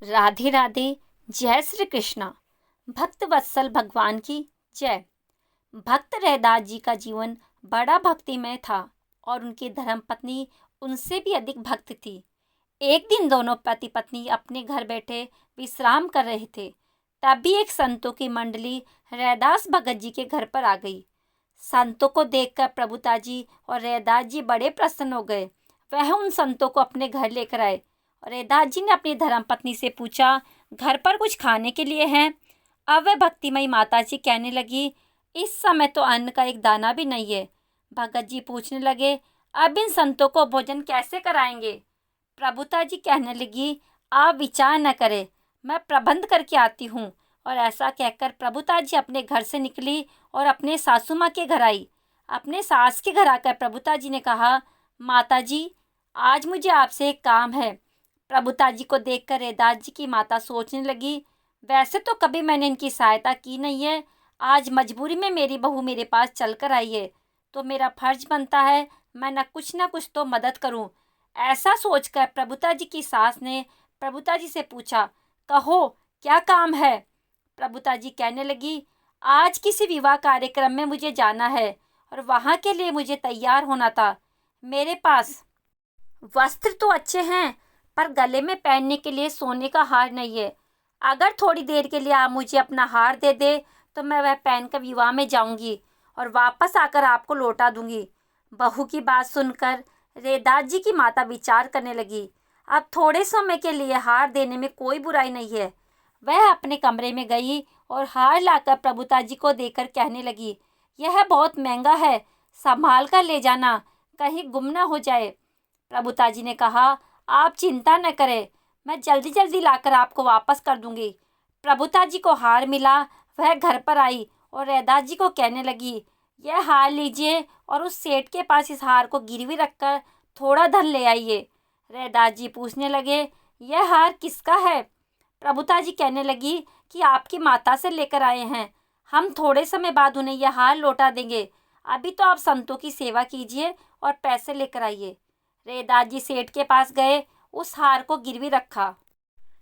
राधे राधे। जय श्री कृष्णा। भक्त वत्सल भगवान की जय। भक्त रैदास जी का जीवन बड़ा भक्तिमय था और उनकी धर्मपत्नी उनसे भी अधिक भक्त थी। एक दिन दोनों पति पत्नी अपने घर बैठे विश्राम कर रहे थे। तभी एक संतों की मंडली रैदास भगत जी के घर पर आ गई। संतों को देखकर प्रभुता जी और रैदास जी बड़े प्रसन्न हो गए। वह उन संतों को अपने घर लेकर आए और रैदास जी ने अपनी धर्मपत्नी से पूछा, घर पर कुछ खाने के लिए है? अब वह भक्तिमयी माता जी कहने लगी, इस समय तो अन्न का एक दाना भी नहीं है। भगत जी पूछने लगे, अब इन संतों को भोजन कैसे कराएंगे? प्रभुता जी कहने लगी, आप विचार न करें, मैं प्रबंध करके आती हूँ। और ऐसा कहकर प्रभुता जी अपने घर से निकली और अपने सासू माँ के घर आई। अपने सास के घर आकर प्रभुता जी ने कहा, माता जी, आज मुझे आपसे एक काम है। प्रभुता जी को देखकर रैदास जी की माता सोचने लगी, वैसे तो कभी मैंने इनकी सहायता की नहीं है, आज मजबूरी में मेरी बहू मेरे पास चल कर आई है तो मेरा फर्ज बनता है मैं न कुछ तो मदद करूं। ऐसा सोचकर प्रभुता जी की सास ने प्रभुता जी से पूछा, कहो क्या काम है? प्रभुता जी कहने लगी, आज किसी विवाह कार्यक्रम में मुझे जाना है और वहाँ के लिए मुझे तैयार होना था। मेरे पास वस्त्र तो अच्छे हैं पर गले में पहनने के लिए सोने का हार नहीं है। अगर थोड़ी देर के लिए आप मुझे अपना हार दे दे तो मैं वह पहनकर विवाह में जाऊंगी और वापस आकर आपको लौटा दूंगी। बहू की बात सुनकर रैदास जी की माता विचार करने लगी, अब थोड़े समय के लिए हार देने में कोई बुराई नहीं है। वह अपने कमरे में गई और हार लाकर प्रभुता जी को देकर कहने लगी, यह बहुत महंगा है, संभाल कर ले जाना, कहीं गुम न हो जाए। प्रभुता जी ने कहा, आप चिंता न करें, मैं जल्दी जल्दी लाकर आपको वापस कर दूंगी। प्रभुता जी को हार मिला। वह घर पर आई और रैदास जी को कहने लगी, यह हार लीजिए और उस सेठ के पास इस हार को गिरवी रखकर थोड़ा धन ले आइए। रैदास जी पूछने लगे, यह हार किसका है? प्रभुता जी कहने लगी कि आपकी माता से लेकर आए हैं, हम थोड़े समय बाद उन्हें यह हार लौटा देंगे। अभी तो आप संतों की सेवा कीजिए और पैसे लेकर आइए। रैदास जी सेठ के पास गए, उस हार को गिरवी रखा।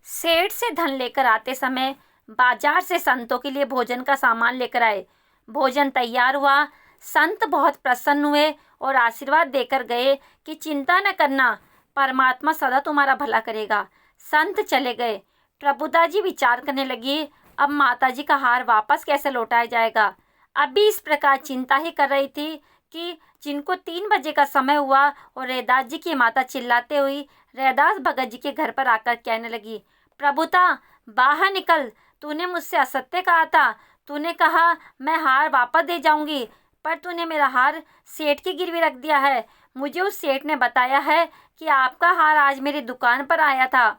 सेठ से धन लेकर आते समय बाजार से संतों के लिए भोजन का सामान लेकर आए। भोजन तैयार हुआ। संत बहुत प्रसन्न हुए और आशीर्वाद देकर गए कि चिंता न करना, परमात्मा सदा तुम्हारा भला करेगा। संत चले गए। प्रभुदा जी विचार करने लगी, अब माता जी का हार वापस कैसे लौटाया जाएगा। अभी इस प्रकार चिंता ही कर रही थी कि जिनको 3 बजे का समय हुआ और रैदास जी की माता चिल्लाते हुई रैदास भगत जी के घर पर आकर कहने लगी, प्रभुता बाहर निकल, तूने मुझसे असत्य कहा था। तूने कहा मैं हार वापस दे जाऊंगी, पर तूने मेरा हार सेठ की गिरवी रख दिया है। मुझे उस सेठ ने बताया है कि आपका हार आज मेरी दुकान पर आया था।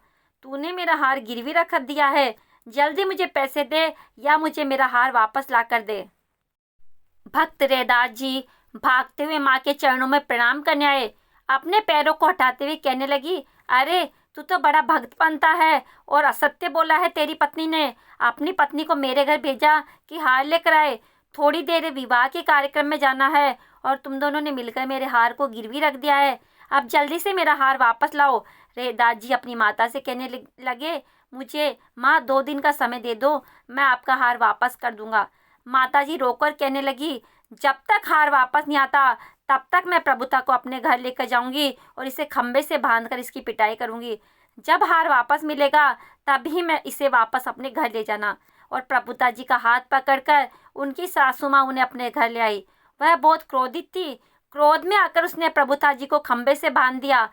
तूने मेरा हार गिरवी रख दिया है। जल्दी मुझे पैसे दे या मुझे मेरा हार वापस ला कर दे। भक्त रैदास जी भागते हुए माँ के चरणों में प्रणाम करने आए। अपने पैरों को हटाते हुए कहने लगी, अरे तू तो बड़ा भक्त बनता है और असत्य बोला है। तेरी पत्नी ने अपनी पत्नी को मेरे घर भेजा कि हार लेकर आए। थोड़ी देर विवाह के कार्यक्रम में जाना है और तुम दोनों ने मिलकर मेरे हार को गिरवी रख दिया है। अब जल्दी से मेरा हार वापस लाओ। रैदास जी अपनी माता से कहने लगे, मुझे माँ 2 दिन का समय दे दो, मैं आपका हार वापस कर दूंगा। माता जी रोकर कहने लगी, जब तक हार वापस नहीं आता तब तक मैं प्रभुता को अपने घर लेकर जाऊंगी और इसे खंबे से बांधकर इसकी पिटाई करूंगी। जब हार वापस मिलेगा तभी मैं इसे वापस अपने घर ले जाना। और प्रभुता जी का हाथ पकड़कर उनकी सासू माँ उन्हें अपने घर ले आई। वह बहुत क्रोधित थी। क्रोध में आकर उसने प्रभुता जी को खंबे से बांध दिया।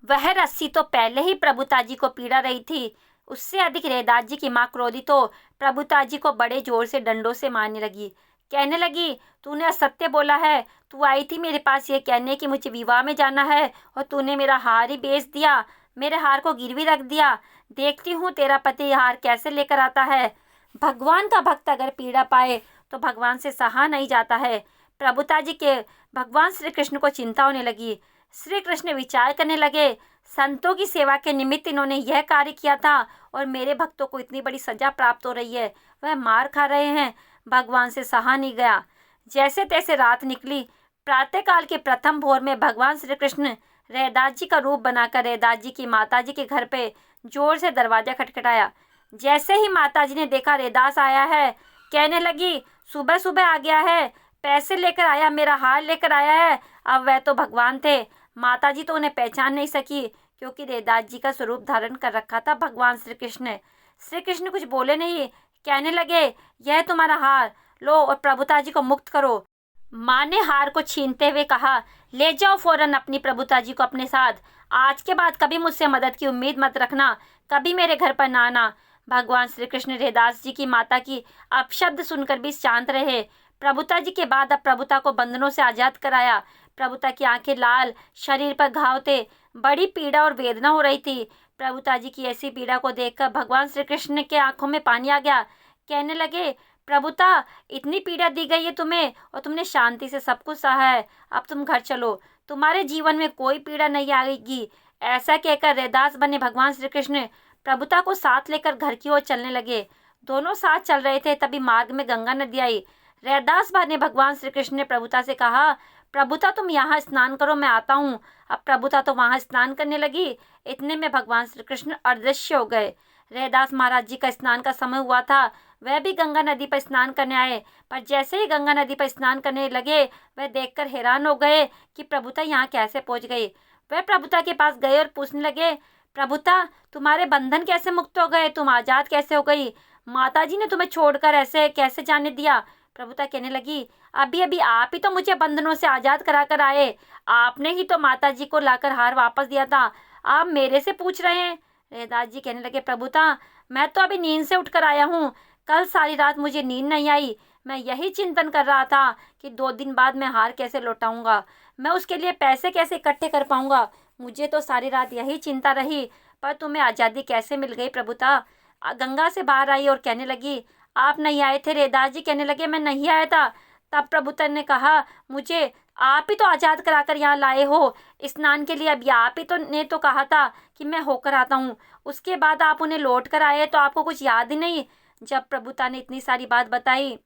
वह रस्सी तो पहले ही प्रभुता जी को पीड़ा रही थी, उससे अधिक रैदास जी की माँ क्रोधित हो प्रभुता जी को बड़े जोर से डंडों से मारने लगी। कहने लगी, तूने असत्य बोला है। तू आई थी मेरे पास ये कहने कि मुझे विवाह में जाना है और तूने मेरा हार ही बेच दिया, मेरे हार को गिरवी रख दिया। देखती हूँ तेरा पति हार कैसे लेकर आता है। भगवान का भक्त अगर पीड़ा पाए तो भगवान से सहा नहीं जाता है। प्रभुता जी के भगवान श्री कृष्ण को चिंता होने लगी। श्री कृष्ण विचार करने लगे, संतों की सेवा के निमित्त इन्होंने यह कार्य किया था और मेरे भक्तों को इतनी बड़ी सजा प्राप्त हो रही है, वह मार खा रहे हैं। भगवान से सहा नहीं गया। जैसे तैसे रात निकली। प्रातःकाल के प्रथम भोर में भगवान श्री कृष्ण रैदास जी का रूप बनाकर रैदास जी की माता जी के घर पे जोर से दरवाजा खटखटाया। जैसे ही माताजी ने देखा रैदास आया है, कहने लगी, सुबह सुबह आ गया है, पैसे लेकर आया, मेरा हार लेकर आया है। अब वह तो भगवान थे। माताजी तो उन्हें पहचान नहीं सकी, क्योंकि रैदास जी का स्वरूप धारण कर रखा था भगवान श्री कृष्ण ने। श्री कृष्ण कुछ बोले नहीं, कहने लगे, यह तुम्हारा हार लो और प्रभुता जी को मुक्त करो। माँ ने हार को छीनते हुए कहा, ले जाओ फौरन अपनी प्रभुता जी को अपने साथ। आज के बाद कभी मुझसे मदद की उम्मीद मत रखना, कभी मेरे घर पर ना आना। भगवान श्री कृष्ण रैदास जी की माता की अपशब्द सुनकर भी शांत रहे। प्रभुता जी के बाद अब प्रभुता को बंधनों से आजाद कराया। प्रभुता की आंखें लाल, शरीर पर घाव थे, बड़ी पीड़ा और वेदना हो रही थी। प्रभुता जी की ऐसी पीड़ा को देखकर भगवान श्री कृष्ण के आंखों में पानी आ गया। कहने लगे, प्रभुता, इतनी पीड़ा दी गई है तुम्हें और तुमने शांति से सब कुछ सहा है। अब तुम घर चलो, तुम्हारे जीवन में कोई पीड़ा नहीं आएगी। ऐसा कहकर रैदास बने भगवान श्री कृष्ण प्रभुता को साथ लेकर घर की ओर चलने लगे। दोनों साथ चल रहे थे, तभी मार्ग में गंगा नदी आई। रैदास बने भगवान श्री कृष्ण ने प्रभुता से कहा, प्रभुता तुम यहाँ स्नान करो, मैं आता हूँ। अब प्रभुता तो वहाँ स्नान करने लगी। इतने में भगवान श्री कृष्ण अदृश्य हो गए। रैदास महाराज जी का स्नान का समय हुआ था, वह भी गंगा नदी पर स्नान करने आए। पर जैसे ही गंगा नदी पर स्नान करने लगे, वह देखकर हैरान हो गए कि प्रभुता यहाँ कैसे पहुँच गई। वह प्रभुता के पास गए और पूछने लगे, प्रभुता, तुम्हारे बंधन कैसे मुक्त हो गए, तुम आजाद कैसे हो गई, माताजी ने तुम्हें छोड़कर ऐसे कैसे जाने दिया। प्रभुता कहने लगी, अभी अभी आप ही तो मुझे बंधनों से आजाद करा कर आए, आपने ही तो माताजी को लाकर हार वापस दिया था, आप मेरे से पूछ रहे हैं। रैदास जी कहने लगे, प्रभुता, मैं तो अभी नींद से उठकर आया हूँ, कल सारी रात मुझे नींद नहीं आई। मैं यही चिंतन कर रहा था कि 2 दिन बाद मैं हार कैसे लौटाऊंगा, मैं उसके लिए पैसे कैसे इकट्ठे कर पाऊंगा। मुझे तो सारी रात यही चिंता रही। पर तुम्हें आज़ादी कैसे मिल गई प्रभुता। गंगा से बाहर आई और कहने लगी, आप नहीं आए थे। रैदास जी कहने लगे, मैं नहीं आया था। तब प्रभुता ने कहा, मुझे आप ही तो आज़ाद कराकर यहाँ लाए हो स्नान के लिए, अभी आप ही तो ने तो कहा था कि मैं होकर आता हूँ, उसके बाद आप उन्हें लौट कर आए तो आपको कुछ याद ही नहीं। जब प्रभुता ने इतनी सारी बात बताई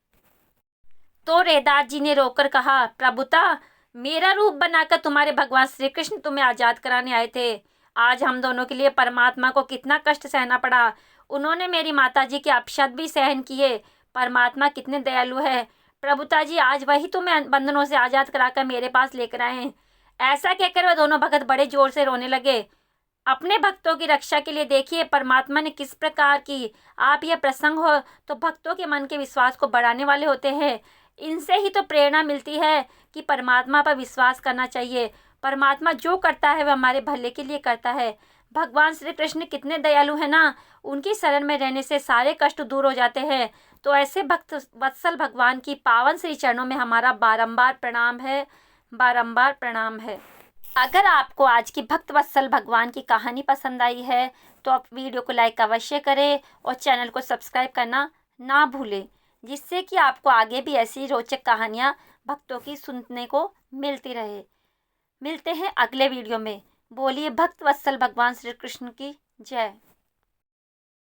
तो रैदास जी ने रोकर कहा, प्रभुता, मेरा रूप बनाकर तुम्हारे भगवान श्री कृष्ण तुम्हें आज़ाद कराने आए थे। आज हम दोनों के लिए परमात्मा को कितना कष्ट सहना पड़ा। उन्होंने मेरी माताजी के अपशब्द भी सहन किए। परमात्मा कितने दयालु है। प्रभुता जी, आज वही तुम्हें बंधनों से आज़ाद कराकर मेरे पास लेकर आए हैं। ऐसा कहकर वह दोनों भगत बड़े जोर से रोने लगे। अपने भक्तों की रक्षा के लिए देखिए परमात्मा ने किस प्रकार की आप यह प्रसंग हो तो भक्तों के मन के विश्वास को बढ़ाने वाले होते हैं। इनसे ही तो प्रेरणा मिलती है कि परमात्मा पर विश्वास करना चाहिए। परमात्मा जो करता है वह हमारे भले के लिए करता है। भगवान श्री कृष्ण कितने दयालु है ना, उनकी शरण में रहने से सारे कष्ट दूर हो जाते हैं। तो ऐसे भक्त वत्सल भगवान की पावन श्री चरणों में हमारा बारंबार प्रणाम है, बारंबार प्रणाम है। अगर आपको आज की भक्त वत्सल भगवान की कहानी पसंद आई है तो आप वीडियो को लाइक अवश्य करें और चैनल को सब्सक्राइब करना ना भूलें, जिससे कि आपको आगे भी ऐसी रोचक कहानियाँ भक्तों की सुनने को मिलती रहे। मिलते हैं अगले वीडियो में। बोलिए भक्त वत्सल भगवान श्री कृष्ण की जय।